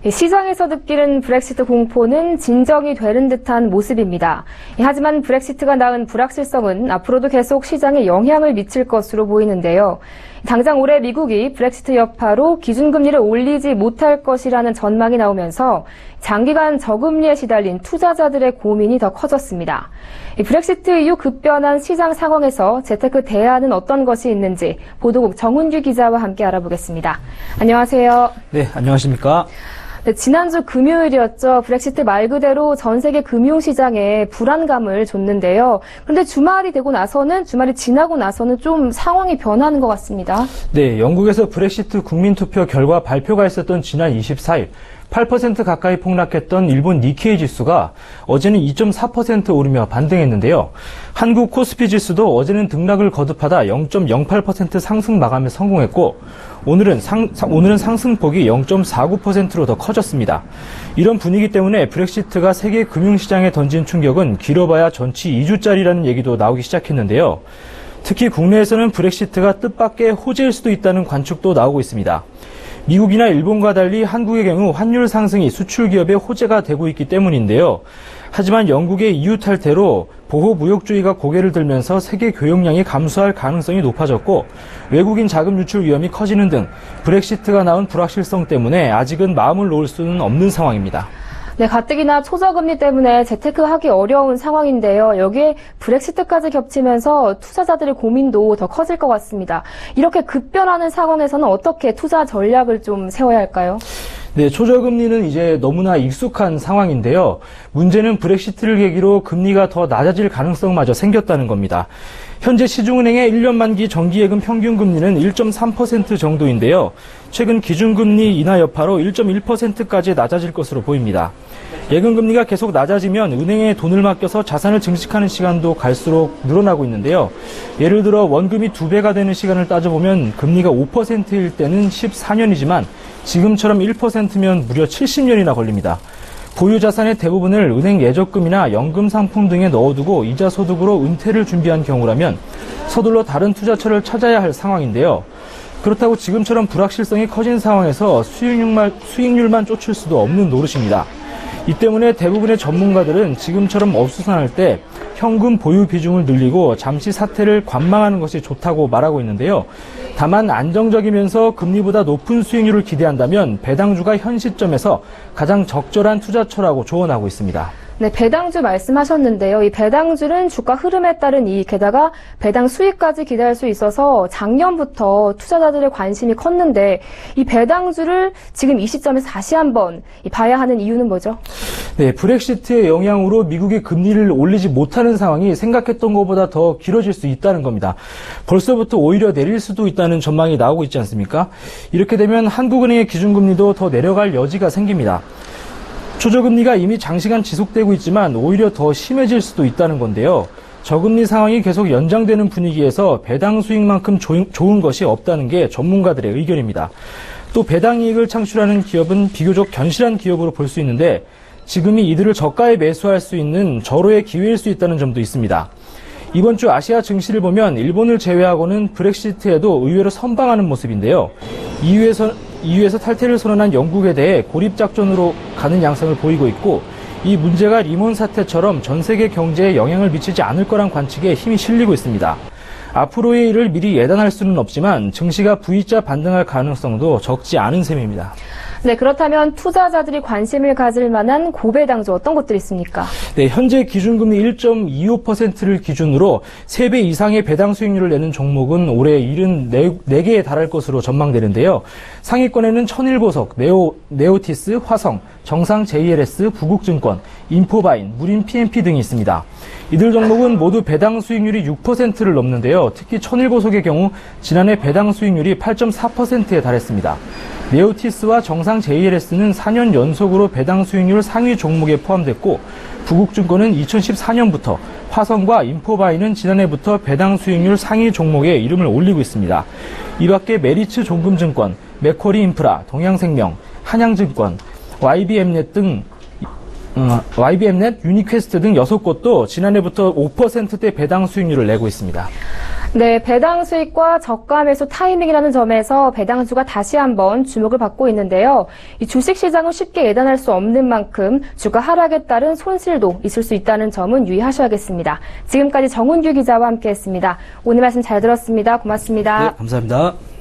시장에서 느끼는 브렉시트 공포는 진정이 되는 듯한 모습입니다. 하지만 브렉시트가 낳은 불확실성은 앞으로도 계속 시장에 영향을 미칠 것으로 보이는데요. 당장 올해 미국이 브렉시트 여파로 기준금리를 올리지 못할 것이라는 전망이 나오면서 장기간 저금리에 시달린 투자자들의 고민이 더 커졌습니다. 브렉시트 이후 급변한 시장 상황에서 재테크 대안은 어떤 것이 있는지 보도국 정훈규 기자와 함께 알아보겠습니다. 안녕하세요. 네, 안녕하십니까? 네, 지난주 금요일이었죠. 브렉시트 말 그대로 전 세계 금융시장에 불안감을 줬는데요. 그런데 주말이 지나고 나서는 좀 상황이 변하는 것 같습니다. 네, 영국에서 브렉시트 국민투표 결과 발표가 있었던 지난 24일 8% 가까이 폭락했던 일본 니케이 지수가 어제는 2.4% 오르며 반등했는데요. 한국 코스피 지수도 어제는 등락을 거듭하다 0.08% 상승 마감에 성공했고 오늘은 상승폭이 0.49%로 더 커졌습니다. 이런 분위기 때문에 브렉시트가 세계 금융시장에 던진 충격은 길어봐야 전치 2주짜리라는 얘기도 나오기 시작했는데요. 특히 국내에서는 브렉시트가 뜻밖의 호재일 수도 있다는 관측도 나오고 있습니다. 미국이나 일본과 달리 한국의 경우 환율 상승이 수출 기업의 호재가 되고 있기 때문인데요. 하지만 영국의 EU 탈퇴로 보호무역주의가 고개를 들면서 세계 교역량이 감소할 가능성이 높아졌고 외국인 자금 유출 위험이 커지는 등 브렉시트가 낳은 불확실성 때문에 아직은 마음을 놓을 수는 없는 상황입니다. 네, 가뜩이나 초저금리 때문에 재테크하기 어려운 상황인데요. 여기에 브렉시트까지 겹치면서 투자자들의 고민도 더 커질 것 같습니다. 이렇게 급변하는 상황에서는 어떻게 투자 전략을 좀 세워야 할까요? 네, 초저금리는 이제 너무나 익숙한 상황인데요. 문제는 브렉시트를 계기로 금리가 더 낮아질 가능성마저 생겼다는 겁니다. 현재 시중은행의 1년 만기 정기예금 평균 금리는 1.3% 정도인데요. 최근 기준금리 인하 여파로 1.1%까지 낮아질 것으로 보입니다. 예금금리가 계속 낮아지면 은행에 돈을 맡겨서 자산을 증식하는 시간도 갈수록 늘어나고 있는데요. 예를 들어 원금이 2배가 되는 시간을 따져보면 금리가 5%일 때는 14년이지만 지금처럼 1%면 무려 70년이나 걸립니다. 보유 자산의 대부분을 은행 예적금이나 연금 상품 등에 넣어두고 이자 소득으로 은퇴를 준비한 경우라면 서둘러 다른 투자처를 찾아야 할 상황인데요. 그렇다고 지금처럼 불확실성이 커진 상황에서 수익률만 쫓을 수도 없는 노릇입니다. 이 때문에 대부분의 전문가들은 지금처럼 업수선할 때 현금 보유 비중을 늘리고 잠시 사태를 관망하는 것이 좋다고 말하고 있는데요. 다만 안정적이면서 금리보다 높은 수익률을 기대한다면 배당주가 현 시점에서 가장 적절한 투자처라고 조언하고 있습니다. 네, 배당주 말씀하셨는데요. 이 배당주는 주가 흐름에 따른 이익, 게다가 배당 수익까지 기대할 수 있어서 작년부터 투자자들의 관심이 컸는데 이 배당주를 지금 이 시점에서 다시 한번 봐야 하는 이유는 뭐죠? 네, 브렉시트의 영향으로 미국이 금리를 올리지 못하는 상황이 생각했던 것보다 더 길어질 수 있다는 겁니다. 벌써부터 오히려 내릴 수도 있다는 전망이 나오고 있지 않습니까? 이렇게 되면 한국은행의 기준금리도 더 내려갈 여지가 생깁니다. 초저금리가 이미 장시간 지속되고 있지만 오히려 더 심해질 수도 있다는 건데요. 저금리 상황이 계속 연장되는 분위기에서 배당 수익만큼 좋은 것이 없다는 게 전문가들의 의견입니다. 또 배당 이익을 창출하는 기업은 비교적 견실한 기업으로 볼 수 있는데 지금이 이들을 저가에 매수할 수 있는 절호의 기회일 수 있다는 점도 있습니다. 이번 주 아시아 증시를 보면 일본을 제외하고는 브렉시트에도 의외로 선방하는 모습인데요. EU에서 탈퇴를 선언한 영국에 대해 고립작전으로 가는 양상을 보이고 있고 이 문제가 리먼 사태처럼 전 세계 경제에 영향을 미치지 않을 거란 관측에 힘이 실리고 있습니다. 앞으로의 일을 미리 예단할 수는 없지만 증시가 V자 반등할 가능성도 적지 않은 셈입니다. 네, 그렇다면 투자자들이 관심을 가질 만한 고배당주 어떤 것들이 있습니까? 네, 현재 기준금리 1.25%를 기준으로 3배 이상의 배당 수익률을 내는 종목은 올해 74개에 달할 것으로 전망되는데요. 상위권에는 천일보석, 네오티스, 화성, 정상 JLS, 부국증권, 인포바인, 무림 PMP 등이 있습니다. 이들 종목은 모두 배당 수익률이 6%를 넘는데요. 특히 천일보석의 경우 지난해 배당 수익률이 8.4%에 달했습니다. 네오티스와 정상 JLS는 4년 연속으로 배당 수익률 상위 종목에 포함됐고 부국증권은 2014년부터 화성과 인포바이는 지난해부터 배당 수익률 상위 종목에 이름을 올리고 있습니다. 이 밖에 메리츠 종금증권, 맥쿼리 인프라, 동양생명, 한양증권, YBM넷, 유니퀘스트 등 6곳도 지난해부터 5%대 배당 수익률을 내고 있습니다. 네, 배당 수익과 저가 매수 타이밍이라는 점에서 배당주가 다시 한번 주목을 받고 있는데요. 이 주식시장은 쉽게 예단할 수 없는 만큼 주가 하락에 따른 손실도 있을 수 있다는 점은 유의하셔야겠습니다. 지금까지 정은규 기자와 함께했습니다. 오늘 말씀 잘 들었습니다. 고맙습니다. 네, 감사합니다.